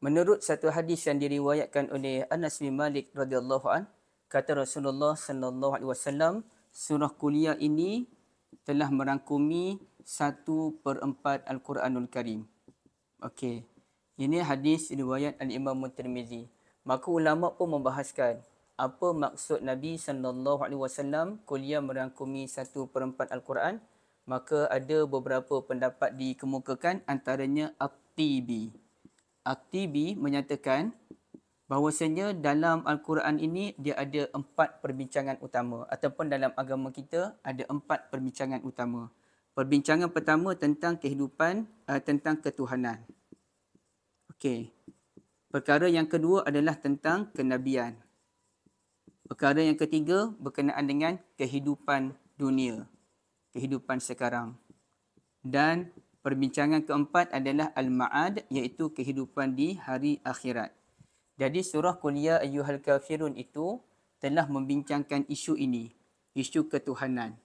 Menurut satu hadis yang diriwayatkan oleh Anas bin Malik radhiyallahu an, kata Rasulullah sallallahu alaihi wasallam, surah Kuliah ini telah merangkumi 1/4 Al-Quranul Karim. Okey. Ini hadis riwayat Al-Imam Tirmizi. Maka ulama pun membahaskan apa maksud Nabi sallallahu alaihi wasallam Kuliah merangkumi 1/4 Al-Quran. Maka ada beberapa pendapat dikemukakan, antaranya At-Tibi. At-Tibi menyatakan bahawasanya dalam Al-Quran ini dia ada 4 perbincangan utama, ataupun dalam agama kita ada 4 perbincangan utama. Perbincangan pertama tentang kehidupan, tentang ketuhanan. Okey. Perkara yang kedua adalah tentang kenabian. Perkara yang ketiga berkenaan dengan kehidupan dunia, kehidupan sekarang. Dan perbincangan keempat adalah Al-Ma'ad, iaitu kehidupan di hari akhirat. Jadi surah Qul Ya Ayyuhal Kafirun itu telah membincangkan isu ini, isu ketuhanan.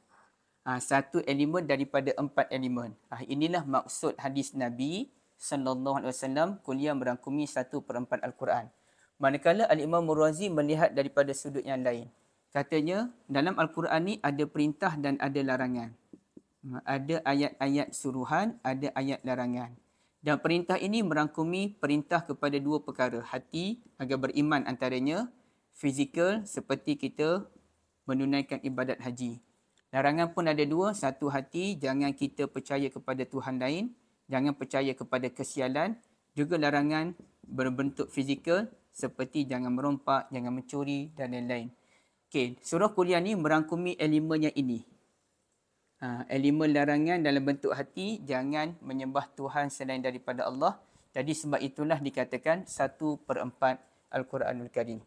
Satu elemen daripada 4 elemen. Inilah maksud hadis Nabi sallallahu alaihi wasallam Kuliah merangkumi 1/4 Al-Quran. Manakala Al-Imam Murrazi melihat daripada sudut yang lain. Katanya dalam Al-Quran ni ada perintah dan ada larangan. Ada ayat-ayat suruhan, ada ayat larangan. Dan perintah ini merangkumi perintah kepada 2 perkara. Hati agar beriman antaranya. Fizikal seperti kita menunaikan ibadat haji. Larangan pun ada 2. Satu, hati, jangan kita percaya kepada Tuhan lain. Jangan percaya kepada kesialan. Juga larangan berbentuk fizikal seperti jangan merompak, jangan mencuri dan lain-lain. Okey, surah Kuliah ni merangkumi elemen yang ini. Elemen larangan dalam bentuk hati, jangan menyembah Tuhan selain daripada Allah. Jadi sebab itulah dikatakan 1/4 Al-Quranul Karim.